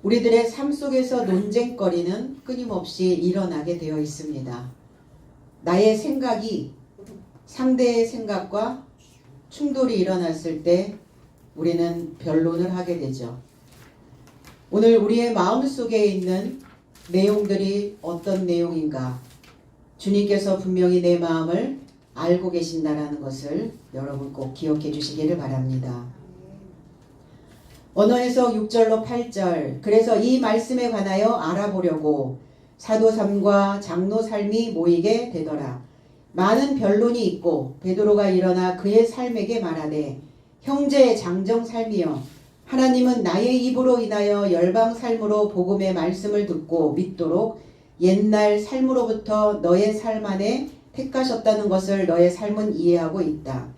우리들의 삶 속에서 논쟁거리는 끊임없이 일어나게 되어 있습니다. 나의 생각이 상대의 생각과 충돌이 일어났을 때 우리는 변론을 하게 되죠. 오늘 우리의 마음속에 있는 내용들이 어떤 내용인가? 주님께서 분명히 내 마음을 알고 계신다라는 것을 여러분 꼭 기억해 주시기를 바랍니다. 언어에서 6절로 8절, 그래서 이 말씀에 관하여 알아보려고 사도 삶과 장로 삶이 모이게 되더라. 많은 변론이 있고 베드로가 일어나 그의 삶에게 말하되 형제 장정 삶이여, 하나님은 나의 입으로 인하여 열방 삶으로 복음의 말씀을 듣고 믿도록 옛날 삶으로부터 너의 삶 안에 택하셨다는 것을 너의 삶은 이해하고 있다.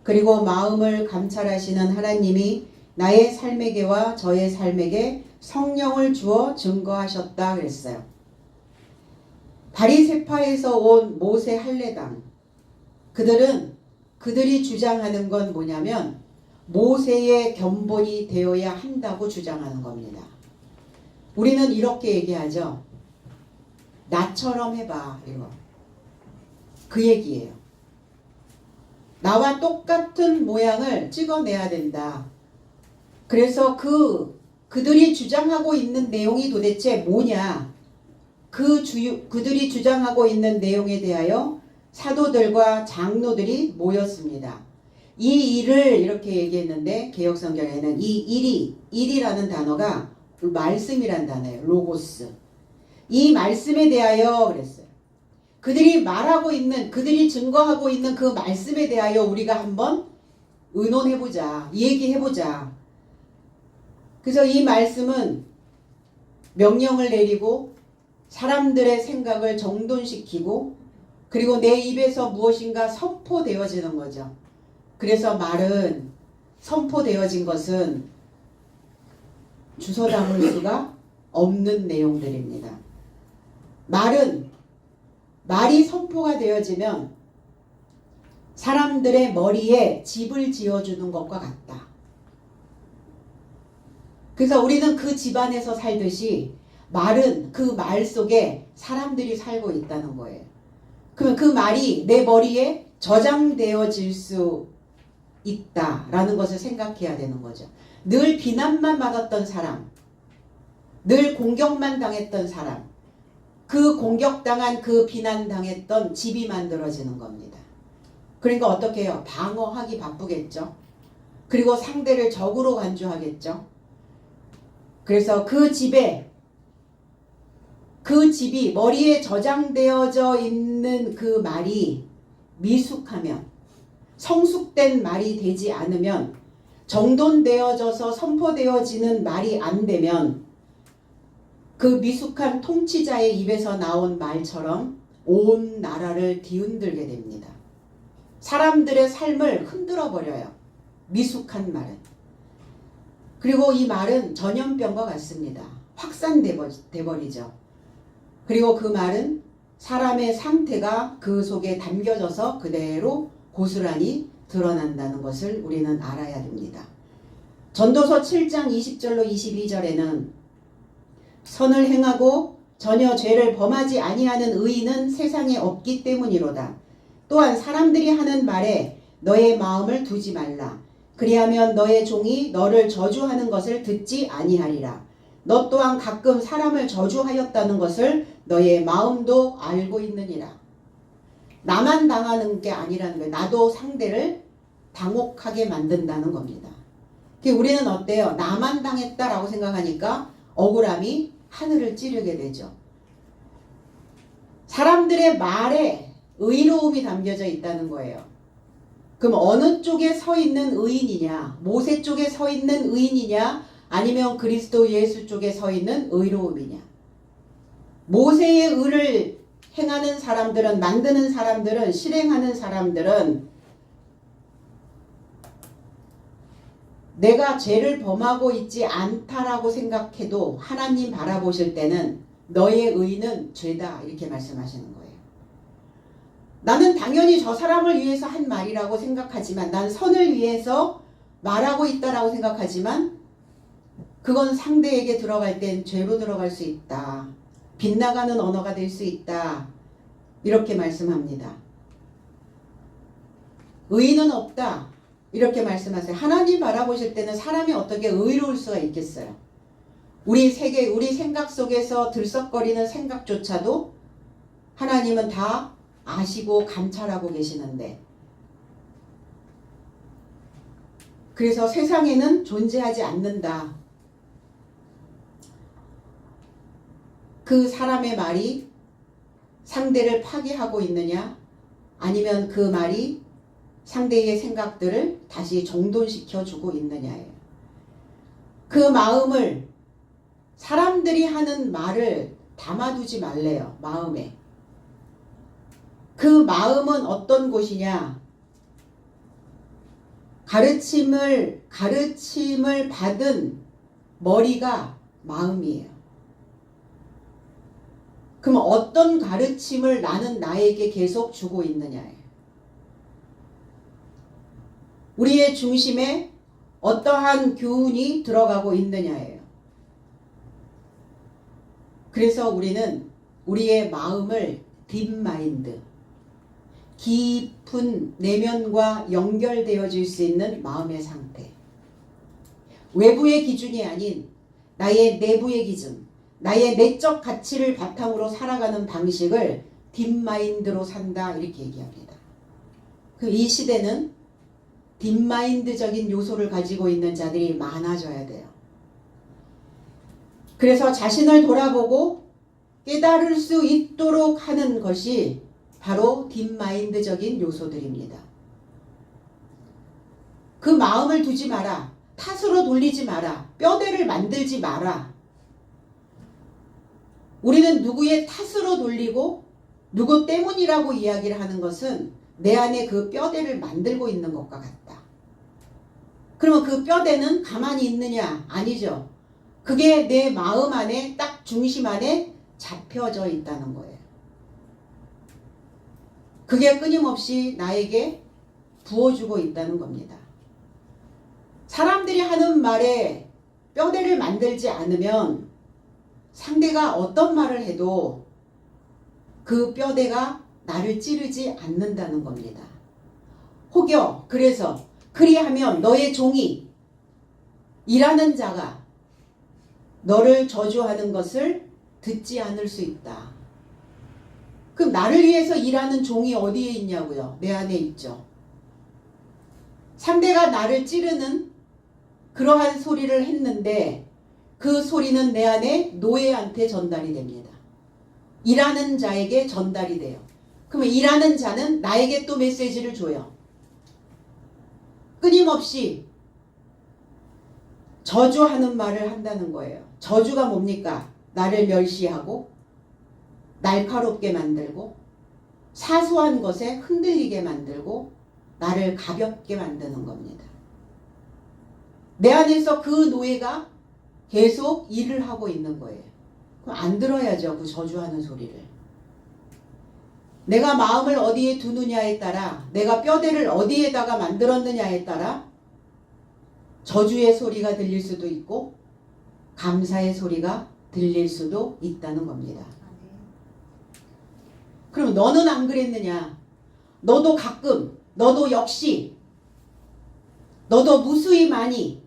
그리고 마음을 감찰하시는 하나님이 나의 삶에게와 저의 삶에게 성령을 주어 증거하셨다 그랬어요. 바리새파에서 온 모세 할례당, 그들이 주장하는 건 뭐냐면 모세의 견본이 되어야 한다고 주장하는 겁니다. 우리는 이렇게 얘기하죠. 나처럼 해봐, 이거. 그 얘기예요. 나와 똑같은 모양을 찍어내야 된다. 그래서 그들이 주장하고 있는 내용이 도대체 뭐냐? 그들이 주장하고 있는 내용에 대하여 사도들과 장로들이 모였습니다. 이 일을 이렇게 얘기했는데 개역성경에는 이 일이라는 단어가 말씀이란 단어예요. 로고스. 이 말씀에 대하여 그랬어요. 그들이 증거하고 있는 그 말씀에 대하여 우리가 한번 의논해보자. 얘기해보자. 그래서 이 말씀은 명령을 내리고 사람들의 생각을 정돈시키고 그리고 내 입에서 무엇인가 선포되어지는 거죠. 그래서 말은 선포되어진 것은 주워 담을 수가 없는 내용들입니다. 말이 선포가 되어지면 사람들의 머리에 집을 지어주는 것과 같다. 그래서 우리는 그 집안에서 살듯이 말은 그 말 속에 사람들이 살고 있다는 거예요. 그러면 그 말이 내 머리에 저장되어질 수 있다라는 것을 생각해야 되는 거죠. 늘 비난만 받았던 사람, 늘 공격만 당했던 사람, 그 공격당한 그 비난당했던 집이 만들어지는 겁니다. 그러니까 어떻게 해요? 방어하기 바쁘겠죠. 그리고 상대를 적으로 간주하겠죠. 그래서 그 집이 머리에 저장되어져 있는 그 말이 미숙하면, 성숙된 말이 되지 않으면, 정돈되어져서 선포되어지는 말이 안 되면 그 미숙한 통치자의 입에서 나온 말처럼 온 나라를 뒤흔들게 됩니다. 사람들의 삶을 흔들어 버려요. 미숙한 말은. 그리고 이 말은 전염병과 같습니다. 확산돼 버리죠. 그리고 그 말은 사람의 상태가 그 속에 담겨져서 그대로 고스란히 드러난다는 것을 우리는 알아야 됩니다. 전도서 7장 20절로 22절에는 선을 행하고 전혀 죄를 범하지 아니하는 의인은 세상에 없기 때문이로다. 또한 사람들이 하는 말에 너의 마음을 두지 말라. 그리하면 너의 종이 너를 저주하는 것을 듣지 아니하리라. 너 또한 가끔 사람을 저주하였다는 것을 너의 마음도 알고 있느니라. 나만 당하는 게 아니라는 거예요. 나도 상대를 당혹하게 만든다는 겁니다. 우리는 어때요? 나만 당했다라고 생각하니까 억울함이 하늘을 찌르게 되죠. 사람들의 말에 의로움이 담겨져 있다는 거예요. 그럼 어느 쪽에 서 있는 의인이냐? 모세 쪽에 서 있는 의인이냐? 아니면 그리스도 예수 쪽에 서 있는 의로움이냐? 모세의 의를 행하는 사람들은, 만드는 사람들은, 실행하는 사람들은 내가 죄를 범하고 있지 않다라고 생각해도 하나님 바라보실 때는 너의 의는 죄다 이렇게 말씀하시는 거예요. 나는 당연히 저 사람을 위해서 한 말이라고 생각하지만, 난 선을 위해서 말하고 있다라고 생각하지만 그건 상대에게 들어갈 땐 죄로 들어갈 수 있다. 빗나가는 언어가 될 수 있다. 이렇게 말씀합니다. 의인은 없다. 이렇게 말씀하세요. 하나님 바라보실 때는 사람이 어떻게 의로울 수가 있겠어요? 우리 세계, 우리 생각 속에서 들썩거리는 생각조차도 하나님은 다 아시고 감찰하고 계시는데, 그래서 세상에는 존재하지 않는다. 그 사람의 말이 상대를 파괴하고 있느냐, 아니면 그 말이 상대의 생각들을 다시 정돈시켜 주고 있느냐예요. 그 마음을, 사람들이 하는 말을 담아두지 말래요. 마음에. 그 마음은 어떤 곳이냐? 가르침을 받은 머리가 마음이에요. 그럼 어떤 가르침을 나는 나에게 계속 주고 있느냐예요. 우리의 중심에 어떠한 교훈이 들어가고 있느냐예요. 그래서 우리는 우리의 마음을 딥마인드, 깊은 내면과 연결되어질 수 있는 마음의 상태, 외부의 기준이 아닌 나의 내부의 기준, 나의 내적 가치를 바탕으로 살아가는 방식을 딥마인드로 산다, 이렇게 얘기합니다. 이 시대는 딥마인드적인 요소를 가지고 있는 자들이 많아져야 돼요. 그래서 자신을 돌아보고 깨달을 수 있도록 하는 것이 바로 딥마인드적인 요소들입니다. 그 마음을 두지 마라. 탓으로 돌리지 마라. 뼈대를 만들지 마라. 우리는 누구의 탓으로 돌리고 누구 때문이라고 이야기를 하는 것은 내 안에 그 뼈대를 만들고 있는 것과 같다. 그러면 그 뼈대는 가만히 있느냐? 아니죠. 그게 내 마음 안에 딱 중심 안에 잡혀져 있다는 거예요. 그게 끊임없이 나에게 부어주고 있다는 겁니다. 사람들이 하는 말에 뼈대를 만들지 않으면 상대가 어떤 말을 해도 그 뼈대가 나를 찌르지 않는다는 겁니다. 혹여 그래서 그리하면 너의 종이, 일하는 자가 너를 저주하는 것을 듣지 않을 수 있다. 그럼 나를 위해서 일하는 종이 어디에 있냐고요? 내 안에 있죠. 상대가 나를 찌르는 그러한 소리를 했는데 그 소리는 내 안에 노예한테 전달이 됩니다. 일하는 자에게 전달이 돼요. 그러면 일하는 자는 나에게 또 메시지를 줘요. 끊임없이 저주하는 말을 한다는 거예요. 저주가 뭡니까? 나를 멸시하고 날카롭게 만들고 사소한 것에 흔들리게 만들고 나를 가볍게 만드는 겁니다. 내 안에서 그 노예가 계속 일을 하고 있는 거예요. 그럼 안 들어야죠. 그 저주하는 소리를. 내가 마음을 어디에 두느냐에 따라, 내가 뼈대를 어디에다가 만들었느냐에 따라 저주의 소리가 들릴 수도 있고 감사의 소리가 들릴 수도 있다는 겁니다. 그럼 너는 안 그랬느냐? 너도 가끔, 너도 역시, 너도 무수히 많이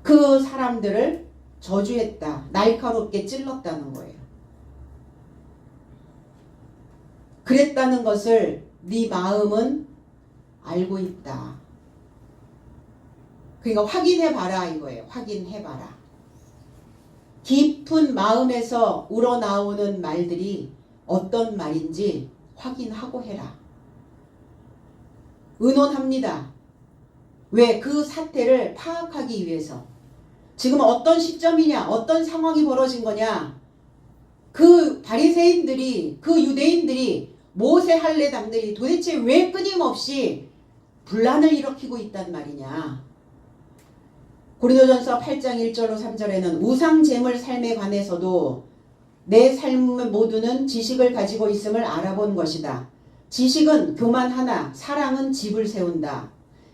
그 사람들을 저주했다. 날카롭게 찔렀다는 거예요. 그랬다는 것을 네 마음은 알고 있다. 그러니까 확인해봐라 이거예요. 확인해봐라. 깊은 마음에서 우러나오는 말들이 어떤 말인지 확인하고 해라. 의논합니다. 왜? 그 사태를 파악하기 위해서. 지금 어떤 시점이냐, 어떤 상황이 벌어진 거냐. 그 바리새인들이, 그 유대인들이, 모세 할례당들이 도대체 왜 끊임없이 분란을 일으키고 있단 말이냐. 고린도전서 8장 1절로 3절에는 우상 제물 삶에 관해서도 내 삶 모두는 지식을 가지고 있음을 알아본 것이다. 지식은 교만 하나, 사랑은 집을 세운다.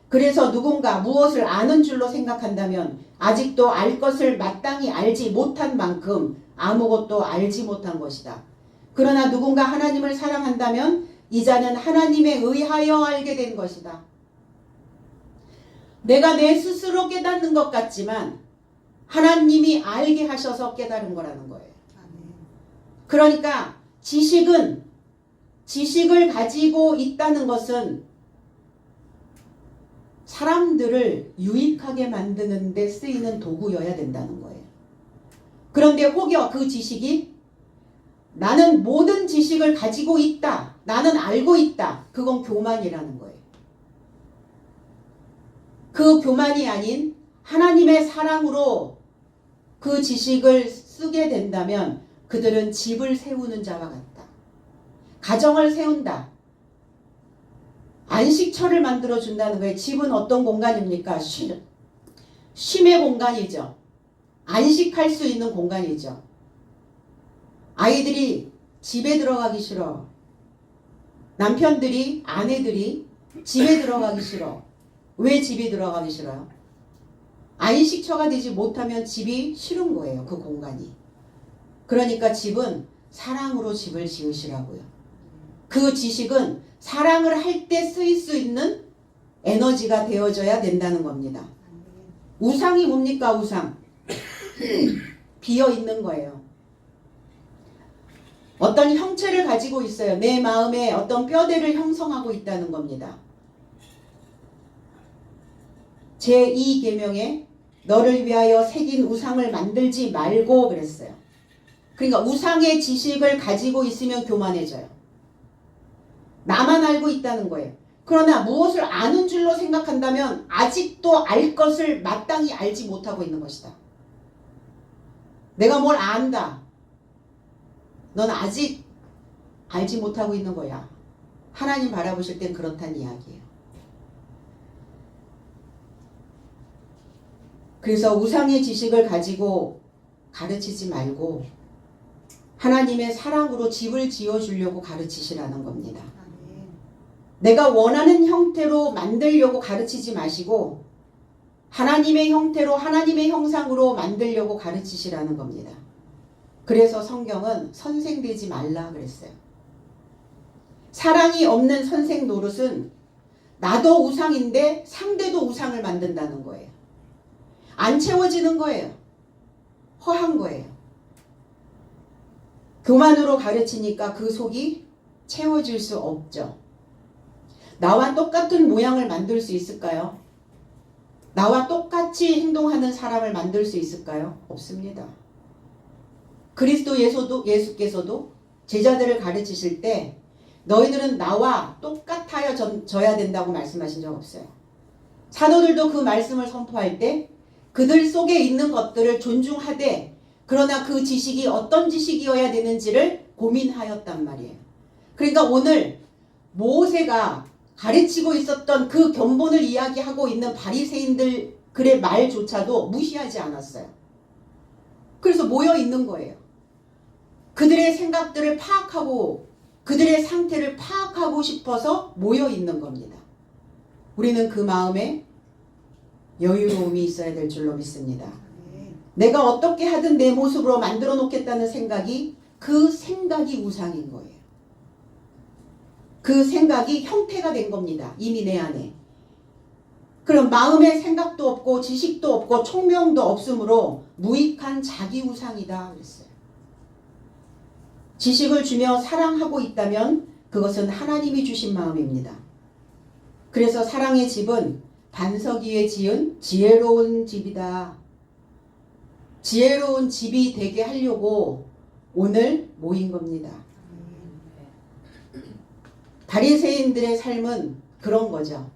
그래서 누군가 무엇을 아는 줄로 생각한다면 아직도 알 것을 마땅히 알지 못한 만큼 아무것도 알지 못한 것이다. 그러나 누군가 하나님을 사랑한다면 이 자는 하나님에 의하여 알게 된 것이다. 내가 내 스스로 깨닫는 것 같지만 하나님이 알게 하셔서 깨달은 거라는 거예요. 그러니까 지식을 가지고 있다는 것은 사람들을 유익하게 만드는 데 쓰이는 도구여야 된다는 거예요. 그런데 혹여 그 지식이 나는 모든 지식을 가지고 있다, 나는 알고 있다, 그건 교만이라는 거예요. 그 교만이 아닌 하나님의 사랑으로 그 지식을 쓰게 된다면 그들은 집을 세우는 자와 같다. 가정을 세운다. 안식처를 만들어준다는 거예요. 집은 어떤 공간입니까? 쉼의 공간이죠. 안식할 수 있는 공간이죠. 아이들이 집에 들어가기 싫어. 남편들이, 아내들이 집에 들어가기 싫어. 왜 집에 들어가기 싫어요? 안식처가 되지 못하면 집이 싫은 거예요. 그 공간이. 그러니까 집은 사랑으로 집을 지으시라고요. 그 지식은 사랑을 할 때 쓰일 수 있는 에너지가 되어져야 된다는 겁니다. 우상이 뭡니까? 우상. 비어 있는 거예요. 어떤 형체를 가지고 있어요. 내 마음에 어떤 뼈대를 형성하고 있다는 겁니다. 제2계명에 너를 위하여 새긴 우상을 만들지 말고 그랬어요. 그러니까 우상의 지식을 가지고 있으면 교만해져요. 나만 알고 있다는 거예요. 그러나 무엇을 아는 줄로 생각한다면 아직도 알 것을 마땅히 알지 못하고 있는 것이다. 내가 뭘 안다. 넌 아직 알지 못하고 있는 거야. 하나님 바라보실 땐 그렇다는 이야기예요. 그래서 우상의 지식을 가지고 가르치지 말고 하나님의 사랑으로 집을 지어주려고 가르치시라는 겁니다. 내가 원하는 형태로 만들려고 가르치지 마시고 하나님의 형태로 하나님의 형상으로 만들려고 가르치시라는 겁니다. 그래서 성경은 선생되지 말라 그랬어요. 사랑이 없는 선생 노릇은 나도 우상인데 상대도 우상을 만든다는 거예요. 안 채워지는 거예요. 허한 거예요. 교만으로 가르치니까 그 속이 채워질 수 없죠. 나와 똑같은 모양을 만들 수 있을까요? 나와 똑같이 행동하는 사람을 만들 수 있을까요? 없습니다. 그리스도 예수께서도 제자들을 가르치실 때 너희들은 나와 똑같아져야 된다고 말씀하신 적 없어요. 사도들도 그 말씀을 선포할 때 그들 속에 있는 것들을 존중하되 그러나 그 지식이 어떤 지식이어야 되는지를 고민하였단 말이에요. 그러니까 오늘 모세가 가르치고 있었던 그 견본을 이야기하고 있는 바리새인들 글의 말조차도 무시하지 않았어요. 그래서 모여 있는 거예요. 그들의 생각들을 파악하고 그들의 상태를 파악하고 싶어서 모여 있는 겁니다. 우리는 그 마음에 여유로움이 있어야 될 줄로 믿습니다. 내가 어떻게 하든 내 모습으로 만들어 놓겠다는 생각이 그 생각이 우상인 거예요. 그 생각이 형태가 된 겁니다. 이미 내 안에. 그럼 마음에 생각도 없고 지식도 없고 총명도 없으므로 무익한 자기 우상이다 그랬어요. 지식을 주며 사랑하고 있다면 그것은 하나님이 주신 마음입니다. 그래서 사랑의 집은 반석 위에 지은 지혜로운 집이다. 지혜로운 집이 되게 하려고 오늘 모인 겁니다. 바리새인들의 삶은 그런 거죠.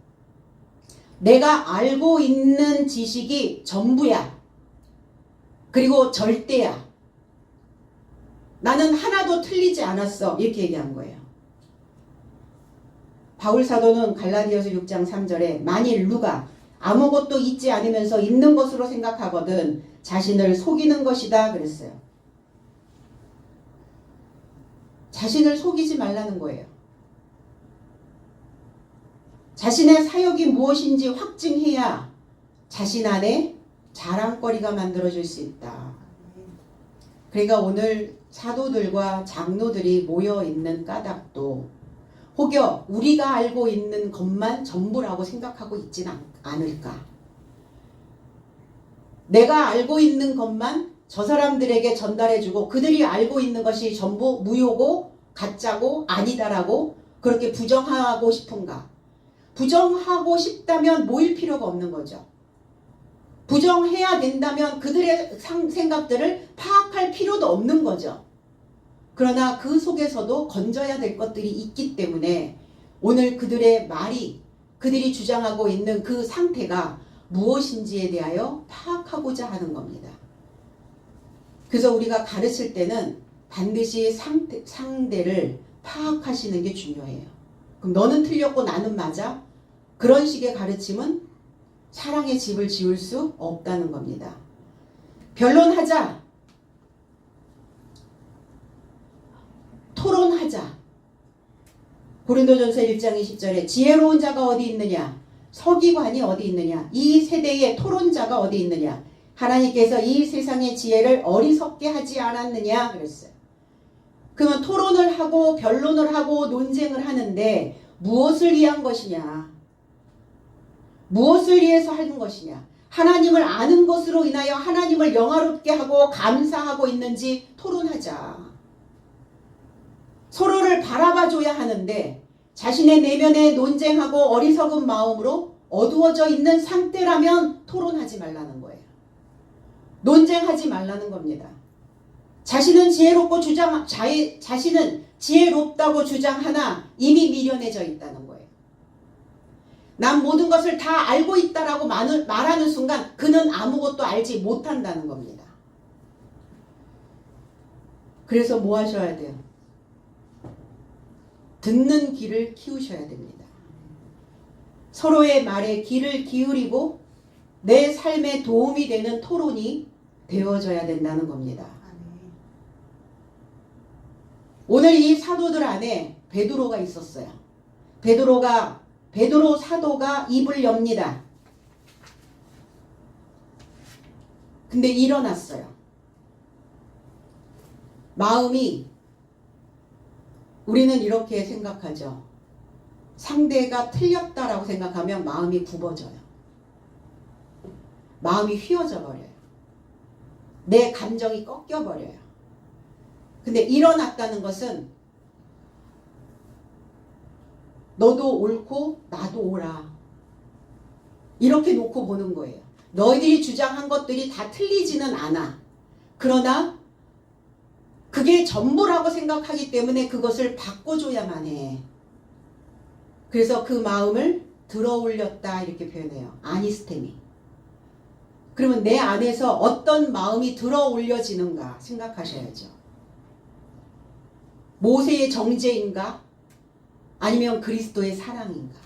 내가 알고 있는 지식이 전부야. 그리고 절대야. 나는 하나도 틀리지 않았어. 이렇게 얘기한 거예요. 바울 사도는 갈라디아서 6장 3절에 만일 누가 아무것도 있지 않으면서 있는 것으로 생각하거든 자신을 속이는 것이다 그랬어요. 자신을 속이지 말라는 거예요. 자신의 사역이 무엇인지 확증해야 자신 안에 자랑거리가 만들어질 수 있다. 그러니까 오늘 사도들과 장로들이 모여있는 까닭도 혹여 우리가 알고 있는 것만 전부라고 생각하고 있진 않을까. 내가 알고 있는 것만 저 사람들에게 전달해주고 그들이 알고 있는 것이 전부 무효고 가짜고 아니다라고 그렇게 부정하고 싶은가. 부정하고 싶다면 모일 필요가 없는 거죠. 부정해야 된다면 그들의 생각들을 파악할 필요도 없는 거죠. 그러나 그 속에서도 건져야 될 것들이 있기 때문에 오늘 그들의 말이 그들이 주장하고 있는 그 상태가 무엇인지에 대하여 파악하고자 하는 겁니다. 그래서 우리가 가르칠 때는 반드시 상대를 파악하시는 게 중요해요. 그럼 너는 틀렸고 나는 맞아? 그런 식의 가르침은 사랑의 집을 지을 수 없다는 겁니다. 변론하자. 토론하자. 고린도전서 1장 20절에 지혜로운 자가 어디 있느냐? 서기관이 어디 있느냐? 이 세대의 토론자가 어디 있느냐? 하나님께서 이 세상의 지혜를 어리석게 하지 않았느냐? 그랬어요. 그러면 토론을 하고 변론을 하고 논쟁을 하는데 무엇을 위한 것이냐? 무엇을 위해서 하는 것이냐? 하나님을 아는 것으로 인하여 하나님을 영화롭게 하고 감사하고 있는지 토론하자. 서로를 바라봐줘야 하는데 자신의 내면에 논쟁하고 어리석은 마음으로 어두워져 있는 상태라면 토론하지 말라는 거예요. 논쟁하지 말라는 겁니다. 자신은 자신은 지혜롭다고 주장하나 이미 미련해져 있다는 거예요. 난 모든 것을 다 알고 있다라고 말하는 순간 그는 아무것도 알지 못한다는 겁니다. 그래서 뭐 하셔야 돼요? 듣는 귀를 키우셔야 됩니다. 서로의 말에 귀를 기울이고 내 삶에 도움이 되는 토론이 되어져야 된다는 겁니다. 오늘 이 사도들 안에 베드로가 있었어요. 베드로 사도가 입을 엽니다. 근데 일어났어요. 마음이 우리는 이렇게 생각하죠. 상대가 틀렸다라고 생각하면 마음이 굽어져요. 마음이 휘어져 버려요. 내 감정이 꺾여 버려요. 근데 일어났다는 것은 너도 옳고 나도 옳아. 이렇게 놓고 보는 거예요. 너희들이 주장한 것들이 다 틀리지는 않아. 그러나 그게 전부라고 생각하기 때문에 그것을 바꿔줘야만 해. 그래서 그 마음을 들어올렸다 이렇게 표현해요. 아니스테미. 그러면 내 안에서 어떤 마음이 들어올려지는가 생각하셔야죠. 모세의 정죄인가? 아니면 그리스도의 사랑인가?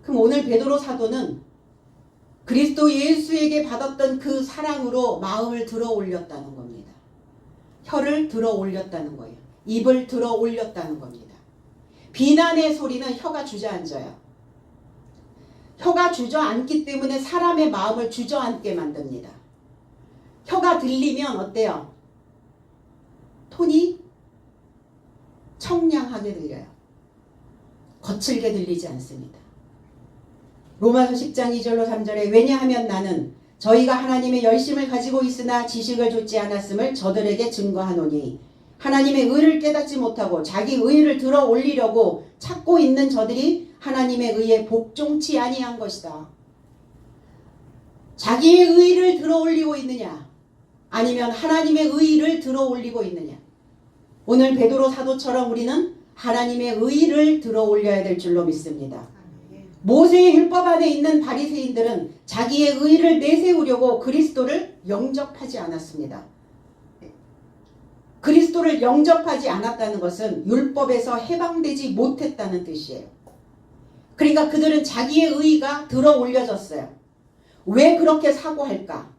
그럼 오늘 베드로 사도는 그리스도 예수에게 받았던 그 사랑으로 마음을 들어올렸다는 겁니다. 혀를 들어올렸다는 거예요. 입을 들어올렸다는 겁니다. 비난의 소리는 혀가 주저앉아요. 혀가 주저앉기 때문에 사람의 마음을 주저앉게 만듭니다. 혀가 들리면 어때요? 톤이 청량하게 들려요. 거칠게 들리지 않습니다. 로마서 10장 2절로 3절에 왜냐하면 나는 저희가 하나님의 열심을 가지고 있으나 지식을 좇지 않았음을 저들에게 증거하노니 하나님의 의를 깨닫지 못하고 자기 의를 들어 올리려고 찾고 있는 저들이 하나님의 의에 복종치 아니한 것이다. 자기의 의를 들어 올리고 있느냐? 아니면 하나님의 의를 들어 올리고 있느냐? 오늘 베드로 사도처럼 우리는 하나님의 의를 들어 올려야 될 줄로 믿습니다. 모세의 율법 안에 있는 바리새인들은 자기의 의를 내세우려고 그리스도를 영접하지 않았습니다. 그리스도를 영접하지 않았다는 것은 율법에서 해방되지 못했다는 뜻이에요. 그러니까 그들은 자기의 의가 들어 올려졌어요. 왜 그렇게 사고할까?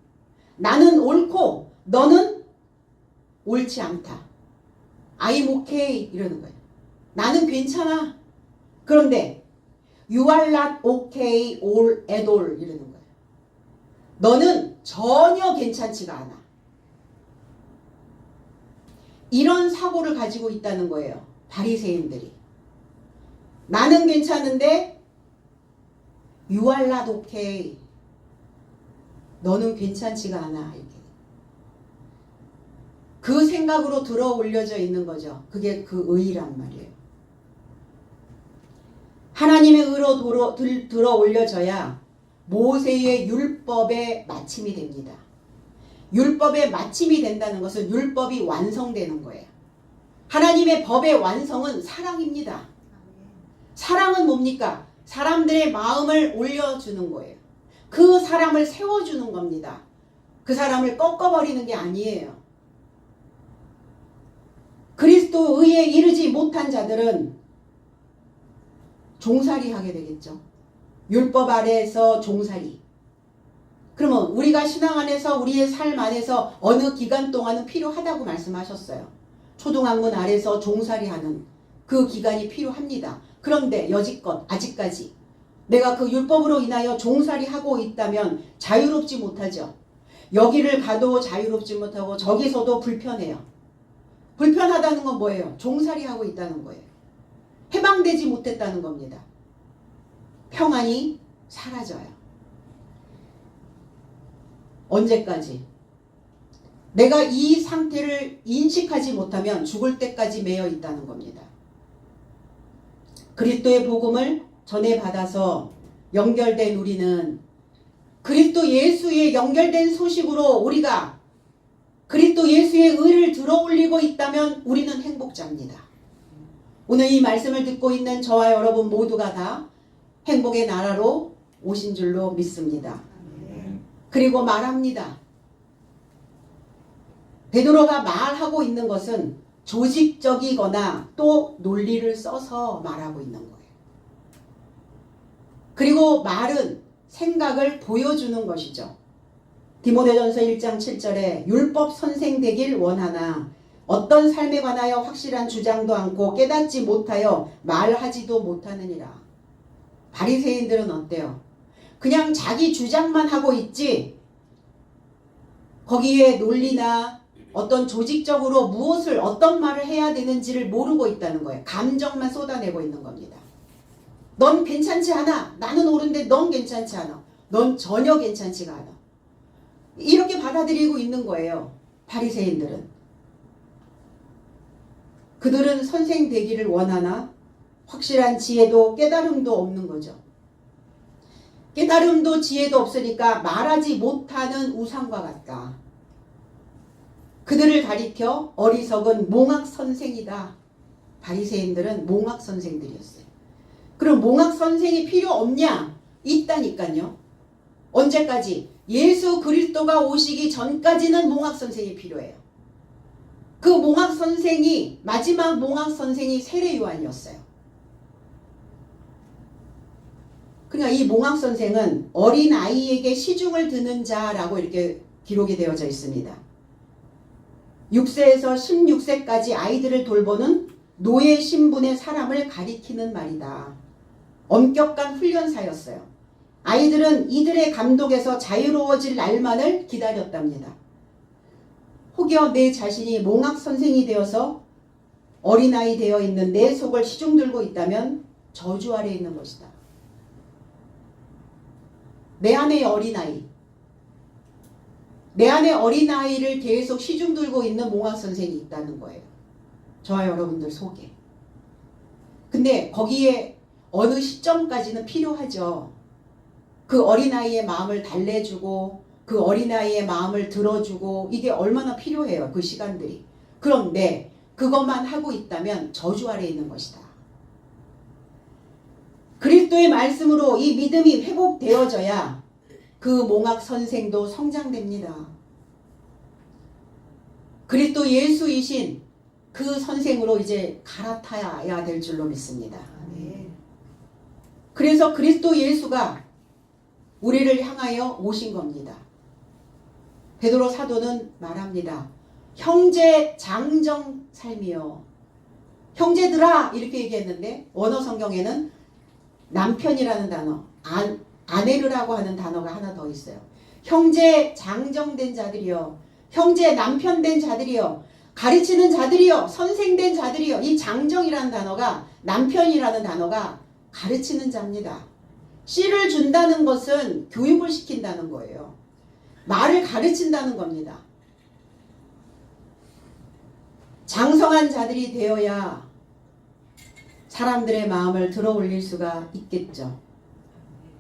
나는 옳고 너는 옳지 않다. I'm okay 이러는 거예요. 나는 괜찮아. 그런데 You are not okay or at all 이러는 거예요. 너는 전혀 괜찮지가 않아. 이런 사고를 가지고 있다는 거예요. 바리새인들이. 나는 괜찮은데 You are not okay. 너는 괜찮지가 않아. 이렇게. 그 생각으로 들어 올려져 있는 거죠. 그게 그 의란 말이에요. 하나님의 의로 들어 올려져야 모세의 율법의 마침이 됩니다. 율법의 마침이 된다는 것은 율법이 완성되는 거예요. 하나님의 법의 완성은 사랑입니다. 사랑은 뭡니까? 사람들의 마음을 올려주는 거예요. 그 사람을 세워주는 겁니다. 그 사람을 꺾어버리는 게 아니에요. 그리스도 의에 이르지 못한 자들은 종살이 하게 되겠죠. 율법 아래에서 종살이. 그러면 우리가 신앙 안에서 우리의 삶 안에서 어느 기간 동안은 필요하다고 말씀하셨어요. 초등학문 아래에서 종살이 하는 그 기간이 필요합니다. 그런데 여지껏 아직까지 내가 그 율법으로 인하여 종살이 하고 있다면 자유롭지 못하죠. 여기를 가도 자유롭지 못하고 저기서도 불편해요. 불편하다는 건 뭐예요? 종살이 하고 있다는 거예요. 해방되지 못했다는 겁니다. 평안이 사라져요. 언제까지? 내가 이 상태를 인식하지 못하면 죽을 때까지 매여 있다는 겁니다. 그리스도의 복음을 전해받아서 연결된 우리는 그리스도 예수에 연결된 소식으로 우리가 그리스도 예수의 의를 들어올리고 있다면 우리는 행복자입니다. 오늘 이 말씀을 듣고 있는 저와 여러분 모두가 다 행복의 나라로 오신 줄로 믿습니다. 그리고 말합니다. 베드로가 말하고 있는 것은 조직적이거나 또 논리를 써서 말하고 있는 거예요. 그리고 말은 생각을 보여주는 것이죠. 디모데전서 1장 7절에 율법 선생 되길 원하나 어떤 삶에 관하여 확실한 주장도 않고 깨닫지 못하여 말하지도 못하느니라. 바리새인들은 어때요? 그냥 자기 주장만 하고 있지 거기에 논리나 어떤 조직적으로 무엇을 어떤 말을 해야 되는지를 모르고 있다는 거예요. 감정만 쏟아내고 있는 겁니다. 넌 괜찮지 않아. 나는 옳은데 넌 괜찮지 않아. 넌 전혀 괜찮지가 않아. 이렇게 받아들이고 있는 거예요. 바리새인들은. 그들은 선생 되기를 원하나 확실한 지혜도 깨달음도 없는 거죠. 깨달음도 지혜도 없으니까 말하지 못하는 우상과 같다. 그들을 가리켜 어리석은 몽학 선생이다. 바리새인들은 몽학 선생들이었어요. 그럼 몽학 선생이 필요 없냐? 있다니까요. 언제까지? 예수 그리스도가 오시기 전까지는 몽학 선생이 필요해요. 그 몽학 선생이 마지막 몽학 선생이 세례 요한이었어요. 그러니까 이 몽학 선생은 어린 아이에게 시중을 드는 자라고 이렇게 기록이 되어져 있습니다. 6세에서 16세까지 아이들을 돌보는 노예 신분의 사람을 가리키는 말이다. 엄격한 훈련사였어요. 아이들은 이들의 감독에서 자유로워질 날만을 기다렸답니다. 혹여 내 자신이 몽학 선생이 되어서 어린아이 되어 있는 내 속을 시중 들고 있다면 저주 아래 있는 것이다. 내 안의 어린아이, 내 안의 어린아이를 계속 시중 들고 있는 몽학 선생이 있다는 거예요. 저와 여러분들 속에. 근데 거기에 어느 시점까지는 필요하죠. 그 어린아이의 마음을 달래주고 그 어린아이의 마음을 들어주고 이게 얼마나 필요해요. 그 시간들이. 그런데 그것만 하고 있다면 저주 아래 있는 것이다. 그리스도의 말씀으로 이 믿음이 회복되어져야 그 몽학 선생도 성장됩니다. 그리스도 예수이신 그 선생으로 이제 갈아타야 될 줄로 믿습니다. 그래서 그리스도 예수가 우리를 향하여 오신 겁니다. 베드로 사도는 말합니다. 형제 장정 삶이요. 형제들아 이렇게 얘기했는데 원어 성경에는 남편이라는 단어, 아내르라고 하는 단어가 하나 더 있어요. 형제 장정된 자들이요, 형제 남편 된 자들이요, 가르치는 자들이요, 선생 된 자들이요. 이 장정이라는 단어가, 남편이라는 단어가 가르치는 자입니다. 씨를 준다는 것은 교육을 시킨다는 거예요. 말을 가르친다는 겁니다. 장성한 자들이 되어야 사람들의 마음을 들어 올릴 수가 있겠죠.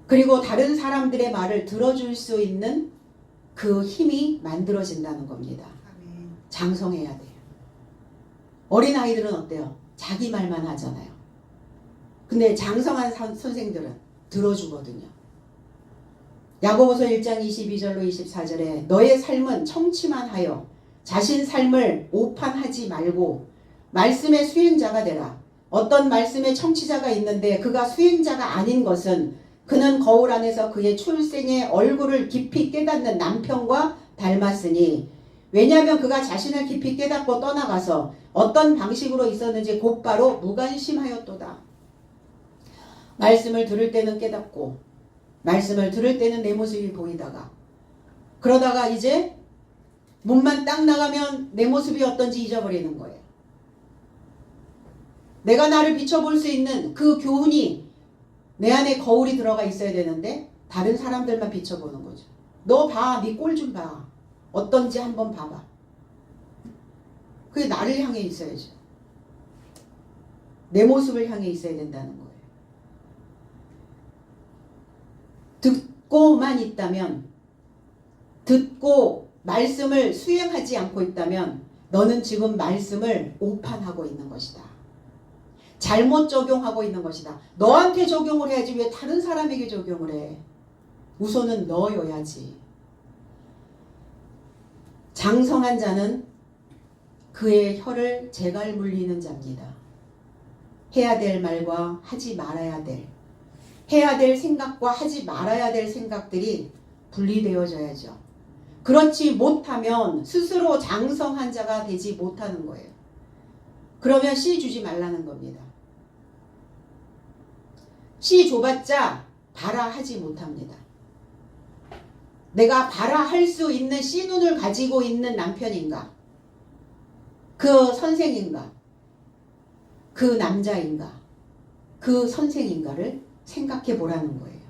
그리고 다른 사람들의 말을 들어줄 수 있는 그 힘이 만들어진다는 겁니다. 장성해야 돼요. 어린아이들은 어때요? 자기 말만 하잖아요. 근데 장성한 선생들은 들어주거든요. 야고보서 1장 22절로 24절에 너의 삶은 청취만 하여 자신 삶을 오판하지 말고 말씀의 수행자가 되라. 어떤 말씀의 청취자가 있는데 그가 수행자가 아닌 것은 그는 거울 안에서 그의 출생의 얼굴을 깊이 깨닫는 남편과 닮았으니, 왜냐하면 그가 자신을 깊이 깨닫고 떠나가서 어떤 방식으로 있었는지 곧바로 무관심하였도다. 말씀을 들을 때는 깨닫고 말씀을 들을 때는 내 모습이 보이다가, 그러다가 이제 문만 딱 나가면 내 모습이 어떤지 잊어버리는 거예요. 내가 나를 비춰볼 수 있는 그 교훈이 내 안에 거울이 들어가 있어야 되는데 다른 사람들만 비춰보는 거죠. 너 봐, 네 꼴 좀 봐. 어떤지 한번 봐봐. 그게 나를 향해 있어야죠. 내 모습을 향해 있어야 된다는 거예요. 듣고만 있다면, 듣고 말씀을 수행하지 않고 있다면 너는 지금 말씀을 오판하고 있는 것이다. 잘못 적용하고 있는 것이다. 너한테 적용을 해야지 왜 다른 사람에게 적용을 해. 우선은 너여야지. 장성한 자는 그의 혀를 제갈 물리는 자입니다. 해야 될 말과 하지 말아야 될, 해야 될 생각과 하지 말아야 될 생각들이 분리되어져야죠. 그렇지 못하면 스스로 장성한 자가 되지 못하는 거예요. 그러면 씨 주지 말라는 겁니다. 씨 줘봤자 봐라 하지 못합니다. 내가 봐라 할 수 있는 씨 눈을 가지고 있는 남편인가? 그 선생인가? 그 남자인가? 그 선생인가를 생각해 보라는 거예요.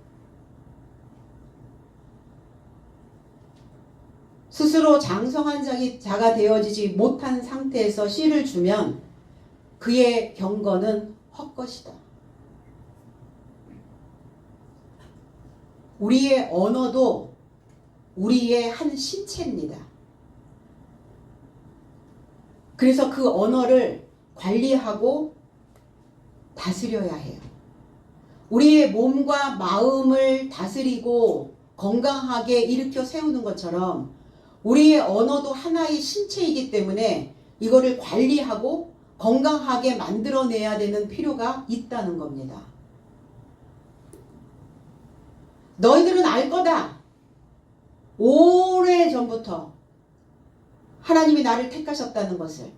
스스로 장성한 자가 되어지지 못한 상태에서 씨를 주면 그의 경건은 헛것이다. 우리의 언어도 우리의 한 신체입니다. 그래서 그 언어를 관리하고 다스려야 해요. 우리의 몸과 마음을 다스리고 건강하게 일으켜 세우는 것처럼 우리의 언어도 하나의 신체이기 때문에 이거를 관리하고 건강하게 만들어내야 되는 필요가 있다는 겁니다. 너희들은 알 거다. 오래전부터 하나님이 나를 택하셨다는 것을.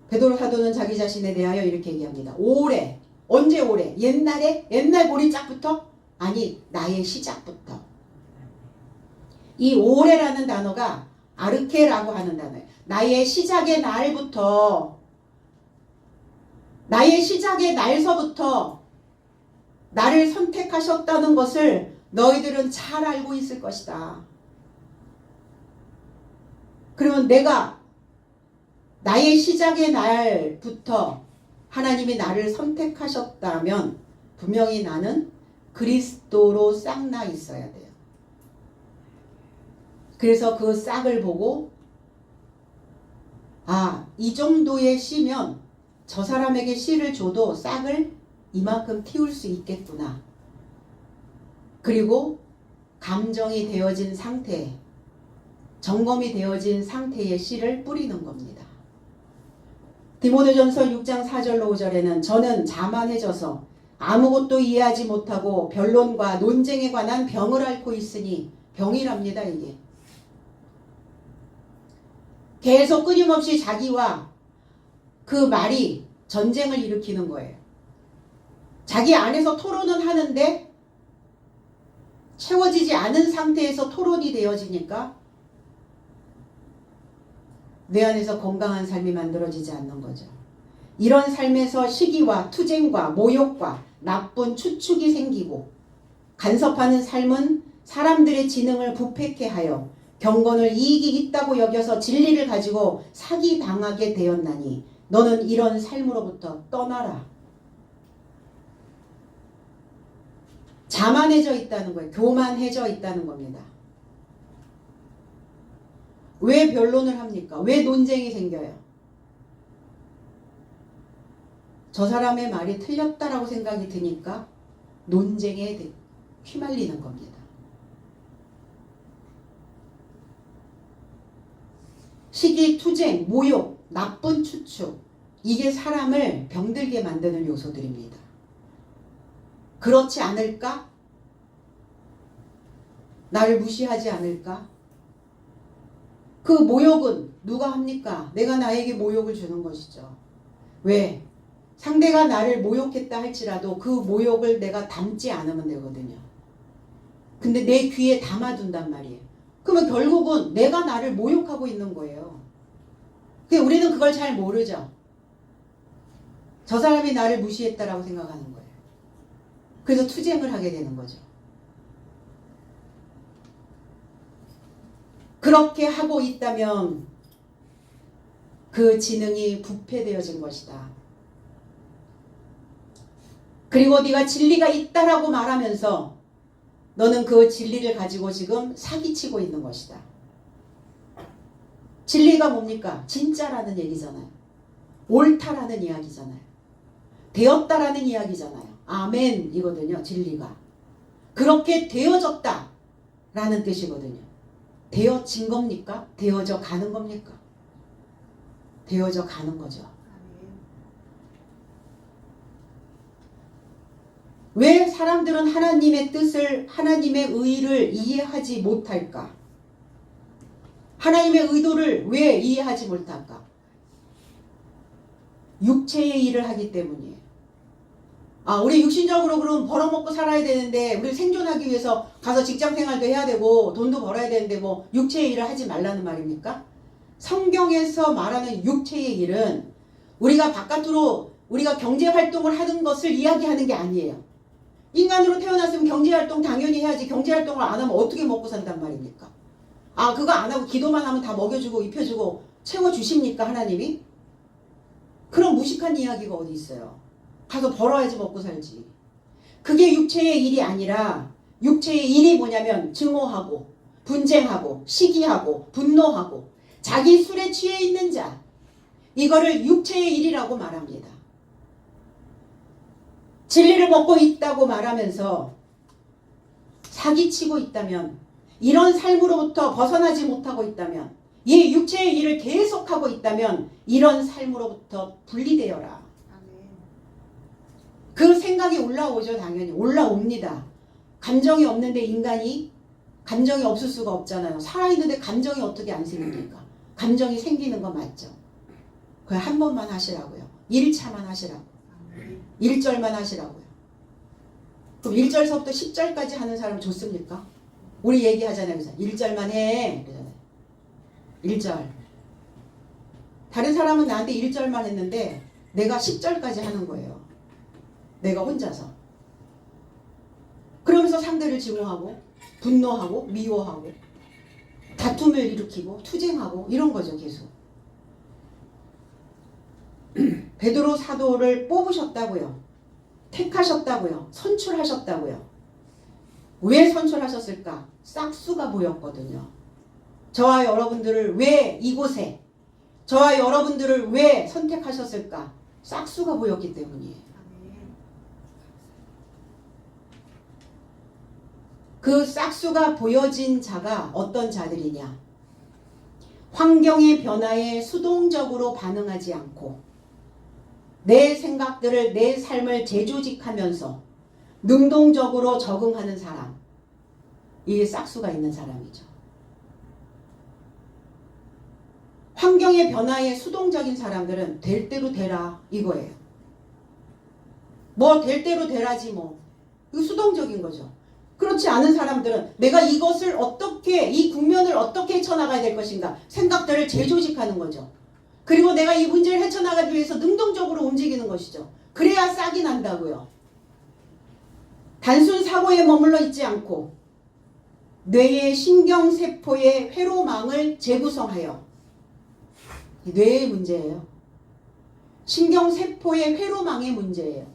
베드로 사도는 자기 자신에 대하여 이렇게 얘기합니다. 오래. 언제 오래? 옛날에? 옛날 보리짝부터? 아니, 나의 시작부터. 이 오래라는 단어가 아르케라고 하는 단어예요. 나의 시작의 날부터, 나의 시작의 날서부터 나를 선택하셨다는 것을 너희들은 잘 알고 있을 것이다. 그러면 내가 나의 시작의 날부터 하나님이 나를 선택하셨다면 분명히 나는 그리스도로 싹나 있어야 돼요. 그래서 그 싹을 보고 이 정도의 씨면 저 사람에게 씨를 줘도 싹을 이만큼 틔울 수 있겠구나. 그리고 감정이 되어진 상태, 점검이 되어진 상태의 씨를 뿌리는 겁니다. 디모데전서 6장 4절로 5절에는 저는 자만해져서 아무것도 이해하지 못하고 변론과 논쟁에 관한 병을 앓고 있으니, 병이랍니다. 이게 계속 끊임없이 자기와 그 말이 전쟁을 일으키는 거예요. 자기 안에서 토론은 하는데 채워지지 않은 상태에서 토론이 되어지니까 내 안에서 건강한 삶이 만들어지지 않는 거죠. 이런 삶에서 시기와 투쟁과 모욕과 나쁜 추측이 생기고 간섭하는 삶은 사람들의 지능을 부패케 하여 경건을 이익이 있다고 여겨서 진리를 가지고 사기당하게 되었나니 너는 이런 삶으로부터 떠나라. 자만해져 있다는 거예요. 교만해져 있다는 겁니다. 왜 변론을 합니까? 왜 논쟁이 생겨요? 저 사람의 말이 틀렸다라고 생각이 드니까 논쟁에 휘말리는 겁니다. 시기, 투쟁, 모욕, 나쁜 추측, 이게 사람을 병들게 만드는 요소들입니다. 그렇지 않을까? 나를 무시하지 않을까? 그 모욕은 누가 합니까? 내가 나에게 모욕을 주는 것이죠. 왜? 상대가 나를 모욕했다 할지라도 그 모욕을 내가 담지 않으면 되거든요. 근데 내 귀에 담아둔단 말이에요. 그러면 결국은 내가 나를 모욕하고 있는 거예요. 근데 우리는 그걸 잘 모르죠. 저 사람이 나를 무시했다라고 생각하는 거예요. 그래서 투쟁을 하게 되는 거죠. 그렇게 하고 있다면 그 지능이 부패되어진 것이다. 그리고 네가 진리가 있다라고 말하면서 너는 그 진리를 가지고 지금 사기치고 있는 것이다. 진리가 뭡니까? 진짜라는 얘기잖아요. 옳다라는 이야기잖아요. 되었다라는 이야기잖아요. 아멘 이거든요. 진리가. 그렇게 되어졌다라는 뜻이거든요. 되어진 겁니까? 되어져 가는 겁니까? 되어져 가는 거죠. 왜 사람들은 하나님의 뜻을, 하나님의 의를 이해하지 못할까? 하나님의 의도를 왜 이해하지 못할까? 육체의 일을 하기 때문이에요. 우리 육신적으로 그럼 벌어먹고 살아야 되는데, 우리 생존하기 위해서 가서 직장생활도 해야 되고 돈도 벌어야 되는데 뭐 육체의 일을 하지 말라는 말입니까? 성경에서 말하는 육체의 일은 우리가 바깥으로 우리가 경제활동을 하는 것을 이야기하는 게 아니에요. 인간으로 태어났으면 경제활동 당연히 해야지. 경제활동을 안 하면 어떻게 먹고 산단 말입니까? 그거 안 하고 기도만 하면 다 먹여주고 입혀주고 채워주십니까 하나님이? 그런 무식한 이야기가 어디 있어요. 가서 벌어야지 먹고 살지. 그게 육체의 일이 아니라 육체의 일이 뭐냐면 증오하고 분쟁하고 시기하고 분노하고 자기 술에 취해 있는 자, 이거를 육체의 일이라고 말합니다. 진리를 먹고 있다고 말하면서 사기치고 있다면, 이런 삶으로부터 벗어나지 못하고 있다면, 이 육체의 일을 계속하고 있다면 이런 삶으로부터 분리되어라. 그 생각이 올라오죠. 당연히 올라옵니다. 감정이 없는데 인간이 감정이 없을 수가 없잖아요. 살아있는데 감정이 어떻게 안 생깁니까? 감정이 생기는 거 맞죠? 그냥 한 번만 하시라고요. 1차만 하시라고. 1절만 하시라고요. 그럼 1절서부터 10절까지 하는 사람 좋습니까? 우리 얘기하잖아요. 그래서 1절만 해. 그러잖아요. 1절. 다른 사람은 나한테 1절만 했는데 내가 10절까지 하는 거예요. 내가 혼자서. 그러면서 상대를 증오하고 분노하고 미워하고 다툼을 일으키고 투쟁하고 이런 거죠. 계속. 베드로 사도를 뽑으셨다고요. 택하셨다고요. 선출하셨다고요. 왜 선출하셨을까? 싹수가 보였거든요. 저와 여러분들을 왜 이곳에, 저와 여러분들을 왜 선택하셨을까? 싹수가 보였기 때문이에요. 그 싹수가 보여진 자가 어떤 자들이냐? 환경의 변화에 수동적으로 반응하지 않고 내 생각들을, 내 삶을 재조직하면서 능동적으로 적응하는 사람, 이게 싹수가 있는 사람이죠. 환경의 변화에 수동적인 사람들은 될 대로 되라 이거예요. 뭐 될 대로 되라지 뭐. 이거 수동적인 거죠. 그렇지 않은 사람들은 내가 이것을 어떻게, 이 국면을 어떻게 헤쳐나가야 될 것인가 생각들을 재조직하는 거죠. 그리고 내가 이 문제를 헤쳐나가기 위해서 능동적으로 움직이는 것이죠. 그래야 싹이 난다고요. 단순 사고에 머물러 있지 않고 뇌의 신경세포의 회로망을 재구성하여, 뇌의 문제예요. 신경세포의 회로망의 문제예요.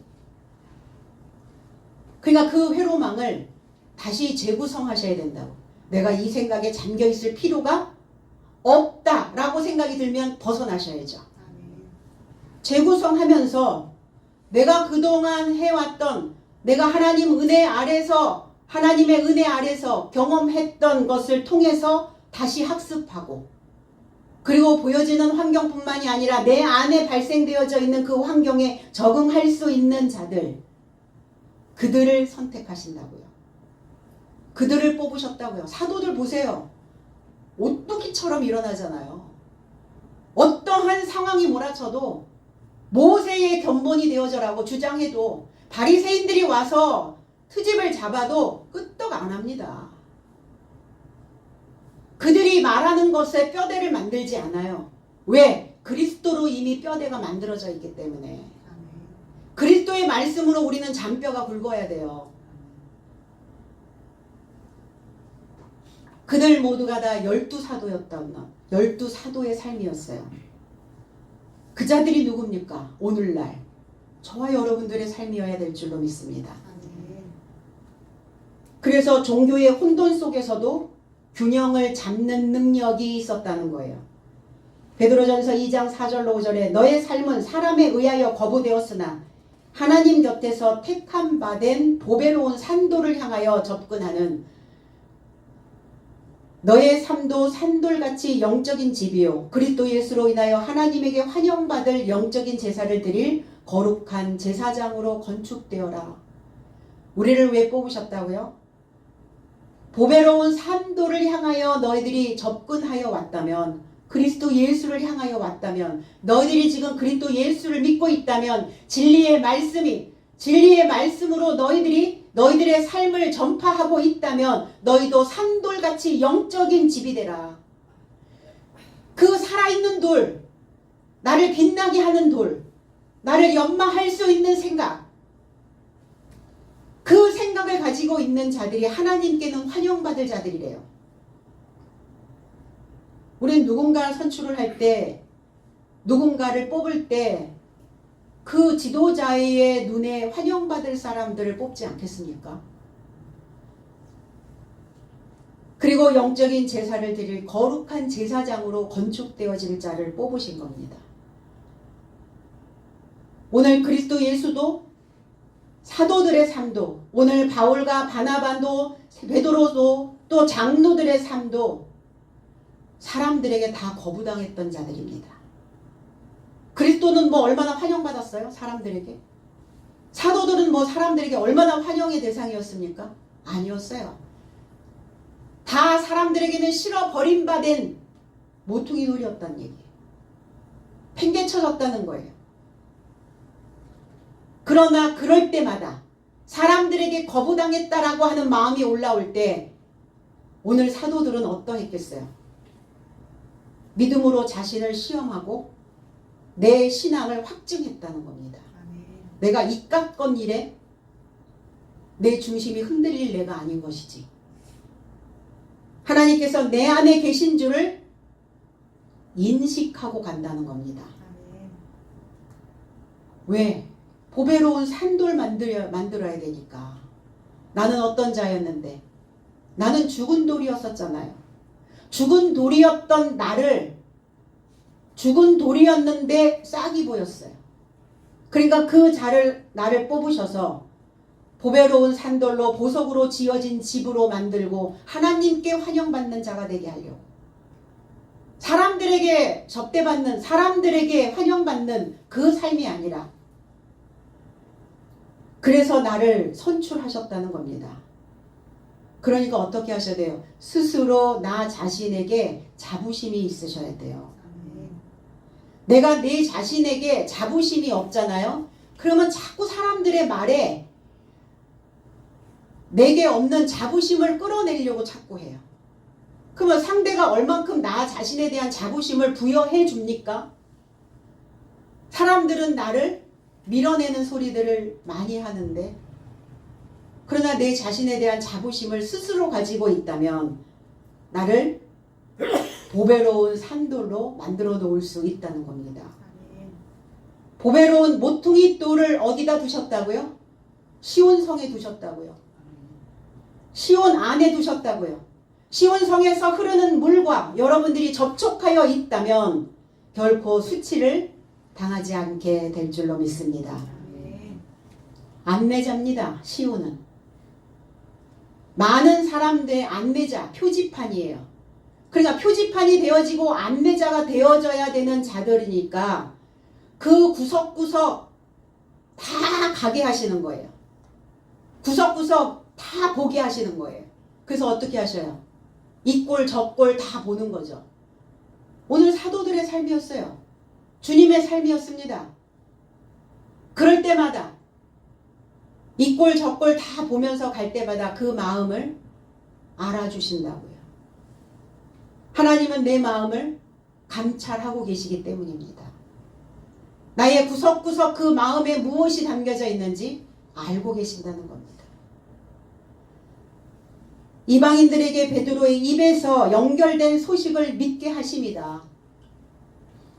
그러니까 그 회로망을 다시 재구성하셔야 된다고. 내가 이 생각에 잠겨있을 필요가 없다라고 생각이 들면 벗어나셔야죠. 재구성하면서 내가 그동안 해왔던, 내가 하나님 은혜 아래서, 하나님의 은혜 아래서 경험했던 것을 통해서 다시 학습하고, 그리고 보여지는 환경뿐만이 아니라 내 안에 발생되어져 있는 그 환경에 적응할 수 있는 자들, 그들을 선택하신다고요. 그들을 뽑으셨다고요. 사도들 보세요. 오뚜기처럼 일어나잖아요. 어떠한 상황이 몰아쳐도 모세의 견본이 되어져라고 주장해도 바리새인들이 와서 트집을 잡아도 끄떡 안 합니다. 그들이 말하는 것에 뼈대를 만들지 않아요. 왜? 그리스도로 이미 뼈대가 만들어져 있기 때문에. 그리스도의 말씀으로 우리는 잔뼈가 굵어야 돼요. 그들 모두가 다 12사도였던 12사도의 삶이었어요. 그 자들이 누굽니까? 오늘날 저와 여러분들의 삶이어야 될 줄로 믿습니다. 그래서 종교의 혼돈 속에서도 균형을 잡는 능력이 있었다는 거예요. 베드로전서 2장 4절로 5절에 너의 삶은 사람에 의하여 거부되었으나 하나님 곁에서 택함 받은 보배로운 산도를 향하여 접근하는 너의 삶도 산돌같이 영적인 집이요 그리스도 예수로 인하여 하나님에게 환영받을 영적인 제사를 드릴 거룩한 제사장으로 건축되어라. 우리를 왜 뽑으셨다고요? 보배로운 산도를 향하여 너희들이 접근하여 왔다면, 그리스도 예수를 향하여 왔다면, 너희들이 지금 그리스도 예수를 믿고 있다면 진리의 말씀으로 너희들의 삶을 전파하고 있다면 너희도 산돌같이 영적인 집이 되라. 그 살아있는 돌, 나를 빛나게 하는 돌, 나를 연마할 수 있는 생각, 그 생각을 가지고 있는 자들이 하나님께는 환영받을 자들이래요. 우린 누군가를 선출을 할 때, 누군가를 뽑을 때 그 지도자의 눈에 환영받을 사람들을 뽑지 않겠습니까? 그리고 영적인 제사를 드릴 거룩한 제사장으로 건축되어질 자를 뽑으신 겁니다. 오늘 그리스도 예수도, 사도들의 삶도, 오늘 바울과 바나바도, 베드로도, 또 장로들의 삶도 사람들에게 다 거부당했던 자들입니다. 그리스도는 뭐 얼마나 환영받았어요? 사람들에게. 사도들은 뭐 사람들에게 얼마나 환영의 대상이었습니까? 아니었어요. 다 사람들에게는 싫어 버림받은 모퉁이 돌이었다는 얘기예요. 팽개쳐졌다는 거예요. 그러나 그럴 때마다 사람들에게 거부당했다라고 하는 마음이 올라올 때 오늘 사도들은 어떠했겠어요? 믿음으로 자신을 시험하고 내 신앙을 확증했다는 겁니다. 내가 이깟건 일에 내 중심이 흔들릴 내가 아닌 것이지. 하나님께서 내 안에 계신 줄을 인식하고 간다는 겁니다. 왜? 보배로운 산돌 만들어야 되니까. 나는 어떤 자였는데? 나는 죽은 돌이었었잖아요. 죽은 돌이었던 죽은 돌이었는데 싹이 보였어요. 그러니까 그 나를 뽑으셔서 보배로운 산돌로 보석으로 지어진 집으로 만들고 하나님께 환영받는 자가 되게 하려고. 사람들에게 접대받는, 사람들에게 환영받는 그 삶이 아니라 그래서 나를 선출하셨다는 겁니다. 그러니까 어떻게 하셔야 돼요? 스스로 나 자신에게 자부심이 있으셔야 돼요. 내가 내 자신에게 자부심이 없잖아요. 그러면 자꾸 사람들의 말에 내게 없는 자부심을 끌어내려고 자꾸 해요. 그러면 상대가 얼만큼 나 자신에 대한 자부심을 부여해 줍니까? 사람들은 나를 밀어내는 소리들을 많이 하는데, 그러나 내 자신에 대한 자부심을 스스로 가지고 있다면 나를 보배로운 산돌로 만들어 놓을 수 있다는 겁니다. 보배로운 모퉁이 돌을 어디다 두셨다고요? 시온성에 두셨다고요. 시온 안에 두셨다고요. 시온성에서 흐르는 물과 여러분들이 접촉하여 있다면 결코 수치를 당하지 않게 될 줄로 믿습니다. 안내자입니다. 시온은 많은 사람들의 안내자, 표지판이에요. 그러니까 표지판이 되어지고 안내자가 되어져야 되는 자들이니까 그 구석구석 다 가게 하시는 거예요. 구석구석 다 보게 하시는 거예요. 그래서 어떻게 하셔요? 이 꼴 저 꼴 다 보는 거죠. 오늘 사도들의 삶이었어요. 주님의 삶이었습니다. 그럴 때마다 이 꼴 저 꼴 다 보면서 갈 때마다 그 마음을 알아주신다고요. 하나님은 내 마음을 감찰하고 계시기 때문입니다. 나의 구석구석 그 마음에 무엇이 담겨져 있는지 알고 계신다는 겁니다. 이방인들에게 베드로의 입에서 연결된 소식을 믿게 하십니다.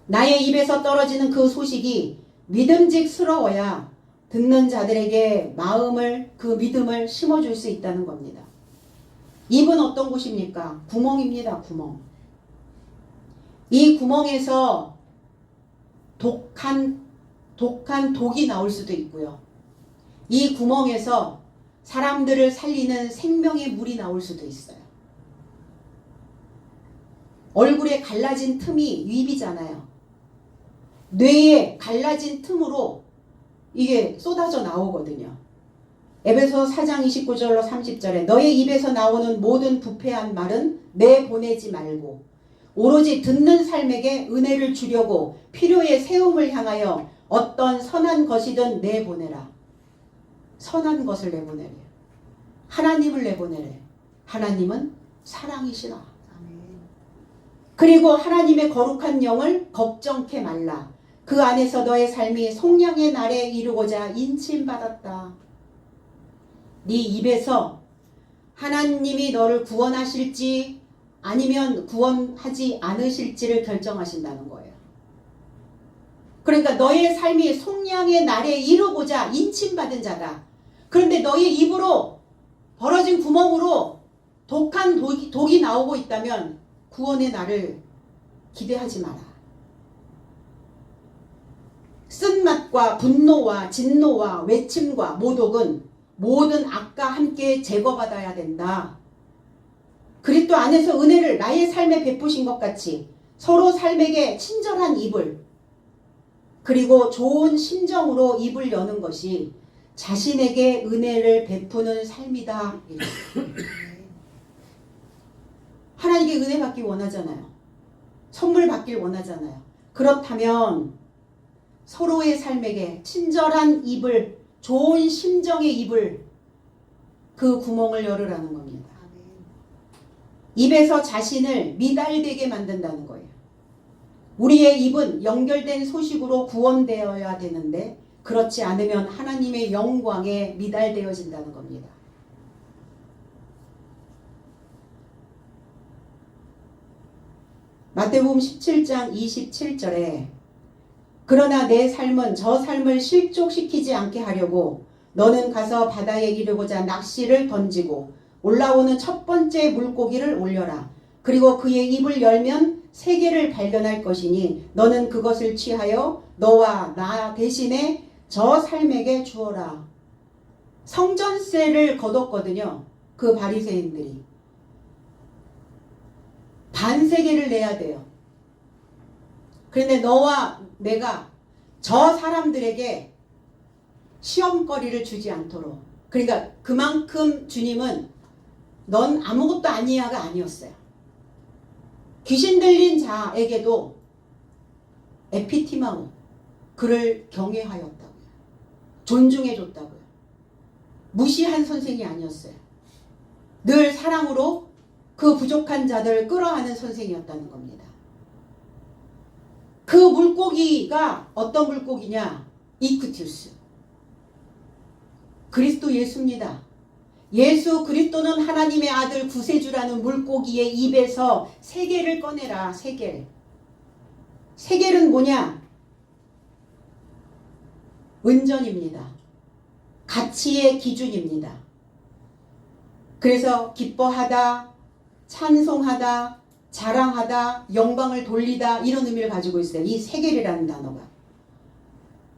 나의 입에서 떨어지는 그 소식이 믿음직스러워야 듣는 자들에게 마음을, 그 믿음을 심어줄 수 있다는 겁니다. 입은 어떤 곳입니까? 구멍입니다. 구멍. 이 구멍에서 독한 독이 나올 수도 있고요. 이 구멍에서 사람들을 살리는 생명의 물이 나올 수도 있어요. 얼굴에 갈라진 틈이 입이잖아요. 뇌에 갈라진 틈으로 이게 쏟아져 나오거든요. 에베소 4장 29절로 30절에 너의 입에서 나오는 모든 부패한 말은 내보내지 말고 오로지 듣는 삶에게 은혜를 주려고 필요의 세움을 향하여 어떤 선한 것이든 내보내라. 선한 것을 내보내래. 하나님을 내보내래. 하나님은 사랑이시라. 그리고 하나님의 거룩한 영을 걱정케 말라. 그 안에서 너의 삶이 속량의 날에 이루고자 인침받았다. 네 입에서 하나님이 너를 구원하실지 아니면 구원하지 않으실지를 결정하신다는 거예요. 그러니까 너의 삶이 속량의 날에 이루고자 인침받은 자다. 그런데 너의 입으로 벌어진 구멍으로 독한 독이 나오고 있다면 구원의 날을 기대하지 마라. 쓴맛과 분노와 진노와 외침과 모독은 모든 악과 함께 제거받아야 된다. 그리스도 안에서 은혜를 나의 삶에 베푸신 것 같이 서로 삶에게 친절한 입을 그리고 좋은 심정으로 입을 여는 것이 자신에게 은혜를 베푸는 삶이다. 하나님께 은혜 받기 원하잖아요. 선물 받길 원하잖아요. 그렇다면 서로의 삶에게 친절한 입을, 좋은 심정의 입을, 그 구멍을 열으라는 겁니다. 입에서 자신을 미달되게 만든다는 거예요. 우리의 입은 연결된 소식으로 구원되어야 되는데 그렇지 않으면 하나님의 영광에 미달되어진다는 겁니다. 마태복음 17장 27절에 그러나 내 삶은 저 삶을 실족시키지 않게 하려고 너는 가서 바다에 이르고자 낚시를 던지고 올라오는 첫 번째 물고기를 올려라. 그리고 그의 입을 열면 세 개를 발견할 것이니 너는 그것을 취하여 너와 나 대신에 저 삶에게 주어라. 성전세를 거뒀거든요. 그 바리새인들이. 반세계를 내야 돼요. 그런데 너와 내가 저 사람들에게 시험거리를 주지 않도록. 그러니까 그만큼 주님은 넌 아무것도 아니야가 아니었어요. 귀신 들린 자에게도 에피티마오 그를 경외하였다고요. 존중해줬다고요. 무시한 선생이 아니었어요. 늘 사랑으로 그 부족한 자들을 끌어안는 선생이었다는 겁니다. 그 물고기가 어떤 물고기냐? 이쿠티우스. 그리스도 예수입니다. 예수 그리스도는 하나님의 아들 구세주라는 물고기의 입에서 세계를 꺼내라. 세계를. 세계는 뭐냐? 은전입니다. 가치의 기준입니다. 그래서 기뻐하다, 찬송하다, 자랑하다, 영광을 돌리다 이런 의미를 가지고 있어요. 이 세겔이라는 단어가.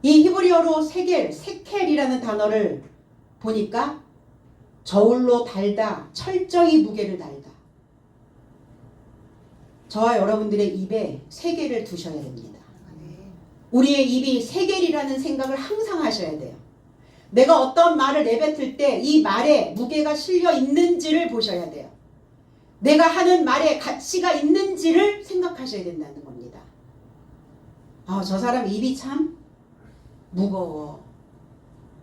이 히브리어로 세켈이라는 단어를 보니까 저울로 달다, 철저히 무게를 달다. 저와 여러분들의 입에 세겔을 두셔야 됩니다. 우리의 입이 세겔이라는 생각을 항상 하셔야 돼요. 내가 어떤 말을 내뱉을 때 이 말에 무게가 실려 있는지를 보셔야 돼요. 내가 하는 말에 가치가 있는지를 생각하셔야 된다는 겁니다. 저 사람 입이 참 무거워.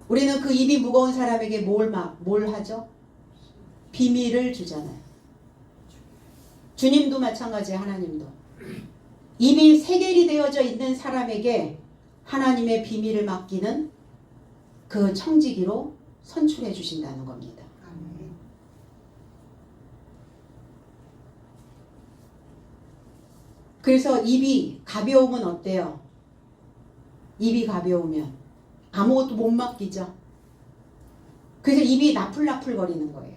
우리는 그 입이 무거운 사람에게 뭘 하죠? 비밀을 주잖아요. 주님도 마찬가지예요. 하나님도. 입이 세겔이 되어져 있는 사람에게 하나님의 비밀을 맡기는 그 청지기로 선출해 주신다는 겁니다. 그래서 입이 가벼우면 어때요? 입이 가벼우면 아무것도 못 맡기죠. 그래서 입이 나풀나풀 거리는 거예요.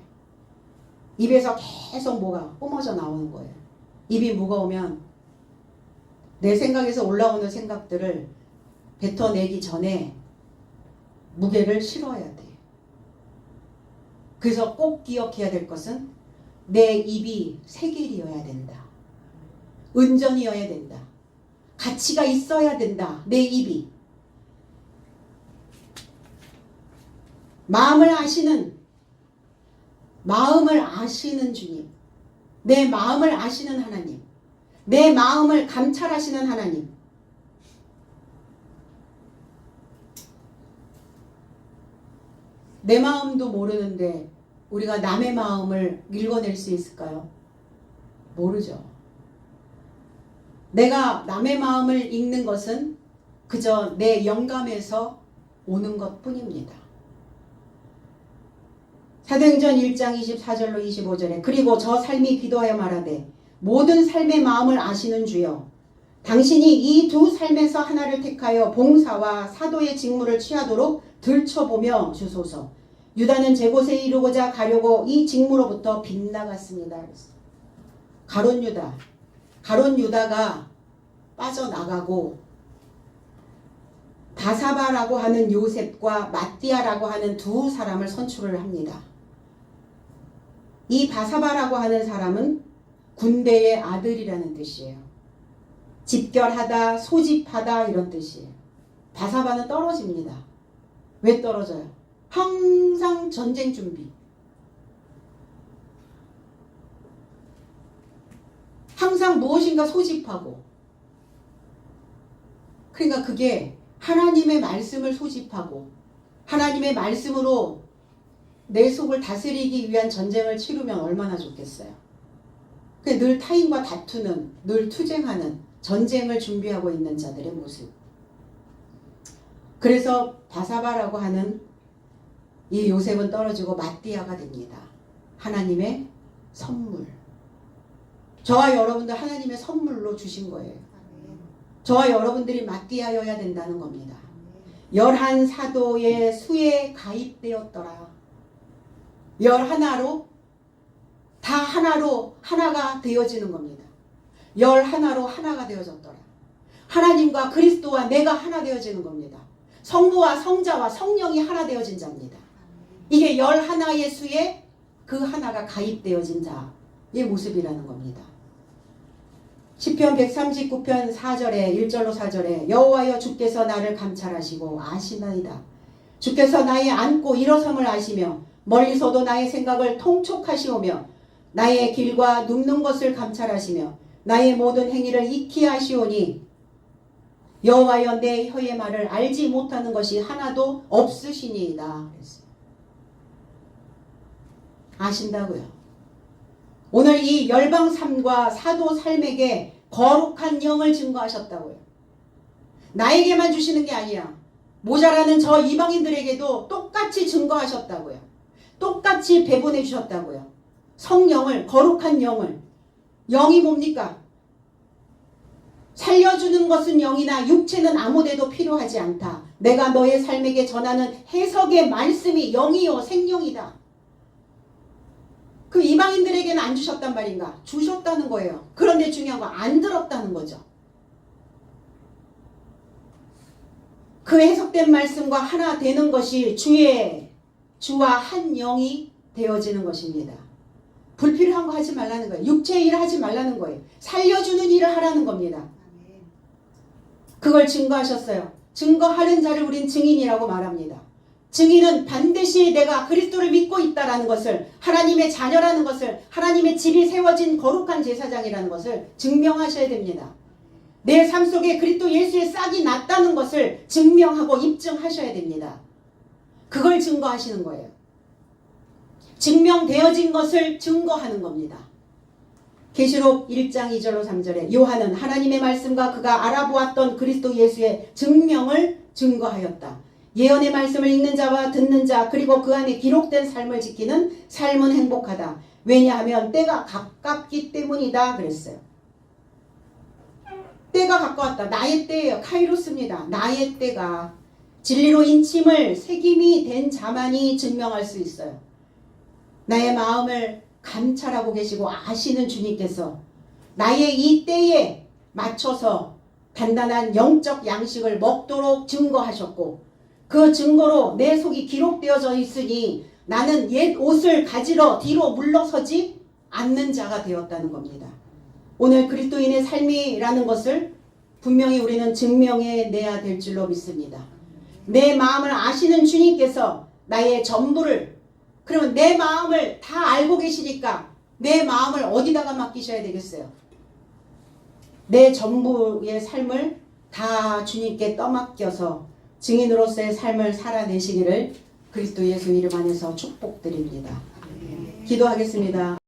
입에서 계속 뭐가 뿜어져 나오는 거예요. 입이 무거우면 내 생각에서 올라오는 생각들을 뱉어내기 전에 무게를 실어야 돼. 그래서 꼭 기억해야 될 것은 내 입이 세겔이어야 된다. 은전이어야 된다. 가치가 있어야 된다. 내 입이. 마음을 아시는 주님. 내 마음을 아시는 하나님. 내 마음을 감찰하시는 하나님. 내 마음도 모르는데 우리가 남의 마음을 읽어낼 수 있을까요? 모르죠. 내가 남의 마음을 읽는 것은 그저 내 영감에서 오는 것 뿐입니다. 사도행전 1장 24절로 25절에 그리고 저 삶이 기도하여 말하되 모든 삶의 마음을 아시는 주여 당신이 이 두 삶에서 하나를 택하여 봉사와 사도의 직무를 취하도록 들춰보며 주소서. 유다는 제곳에 이르고자 가려고 이 직무로부터 빗나갔습니다. 가룟 유다가 빠져나가고 바사바라고 하는 요셉과 마띠아라고 하는 두 사람을 선출을 합니다. 이 바사바라고 하는 사람은 군대의 아들이라는 뜻이에요. 집결하다, 소집하다 이런 뜻이에요. 바사바는 떨어집니다. 왜 떨어져요? 항상 전쟁 준비. 항상 무엇인가 소집하고. 그러니까 그게 하나님의 말씀을 소집하고 하나님의 말씀으로 내 속을 다스리기 위한 전쟁을 치르면 얼마나 좋겠어요. 늘 타인과 다투는, 늘 투쟁하는 전쟁을 준비하고 있는 자들의 모습. 그래서 바사바라고 하는 이 요셉은 떨어지고 마띠아가 됩니다. 하나님의 선물. 저와 여러분들 하나님의 선물로 주신 거예요. 저와 여러분들이 마띠아여야 된다는 겁니다. 11사도의 수에 가입되었더라. 11로 다 하나로 하나가 되어지는 겁니다. 11로 하나가 되어졌더라. 하나님과 그리스도와 내가 하나 되어지는 겁니다. 성부와 성자와 성령이 하나 되어진 자입니다. 이게 11의 수에 그 하나가 가입되어진 자의 모습이라는 겁니다. 시편 139편 4절에 1절로 4절에 여호와여 주께서 나를 감찰하시고 아시나이다. 주께서 나의 앉고 일어섬을 아시며 멀리서도 나의 생각을 통촉하시오며 나의 길과 눕는 것을 감찰하시며 나의 모든 행위를 익히 아시오니 여호와여 내 혀의 말을 알지 못하는 것이 하나도 없으시니이다. 그랬어요. 아신다고요. 오늘 이 열방 삶과 사도 삶에게 거룩한 영을 증거하셨다고요. 나에게만 주시는 게 아니라 모자라는 저 이방인들에게도 똑같이 증거하셨다고요. 똑같이 배분해 주셨다고요. 성령을, 거룩한 영을. 영이 뭡니까? 살려주는 것은 영이나 육체는 아무데도 필요하지 않다. 내가 너의 삶에게 전하는 해석의 말씀이 영이요 생명이다. 그 이방인들에게는 안 주셨단 말인가? 주셨다는 거예요. 그런데 중요한 건 안 들었다는 거죠. 그 해석된 말씀과 하나 되는 것이 주와 한 영이 되어지는 것입니다. 불필요한 거 하지 말라는 거예요. 육체의 일을 하지 말라는 거예요. 살려주는 일을 하라는 겁니다. 그걸 증거하셨어요. 증거하는 자를 우린 증인이라고 말합니다. 증인은 반드시 내가 그리스도를 믿고 있다라는 것을, 하나님의 자녀라는 것을, 하나님의 집이 세워진 거룩한 제사장이라는 것을 증명하셔야 됩니다. 내 삶 속에 그리스도 예수의 싹이 났다는 것을 증명하고 입증하셔야 됩니다. 그걸 증거하시는 거예요. 증명되어진 것을 증거하는 겁니다. 계시록 1장 2절로 3절에 요한은 하나님의 말씀과 그가 알아보았던 그리스도 예수의 증명을 증거하였다. 예언의 말씀을 읽는 자와 듣는 자 그리고 그 안에 기록된 삶을 지키는 삶은 행복하다. 왜냐하면 때가 가깝기 때문이다 그랬어요. 때가 가까웠다. 나의 때예요. 카이로스입니다. 나의 때가. 진리로 인침을 새김이 된 자만이 증명할 수 있어요. 나의 마음을 감찰하고 계시고 아시는 주님께서 나의 이 때에 맞춰서 단단한 영적 양식을 먹도록 증거하셨고, 그 증거로 내 속이 기록되어져 있으니 나는 옛 옷을 가지러 뒤로 물러서지 않는 자가 되었다는 겁니다. 오늘 그리스도인의 삶이라는 것을 분명히 우리는 증명해내야 될 줄로 믿습니다. 내 마음을 아시는 주님께서 나의 전부를, 그러면 내 마음을 다 알고 계시니까 내 마음을 어디다가 맡기셔야 되겠어요? 내 전부의 삶을 다 주님께 떠맡겨서 증인으로서의 삶을 살아내시기를 그리스도 예수 이름 안에서 축복드립니다. 기도하겠습니다.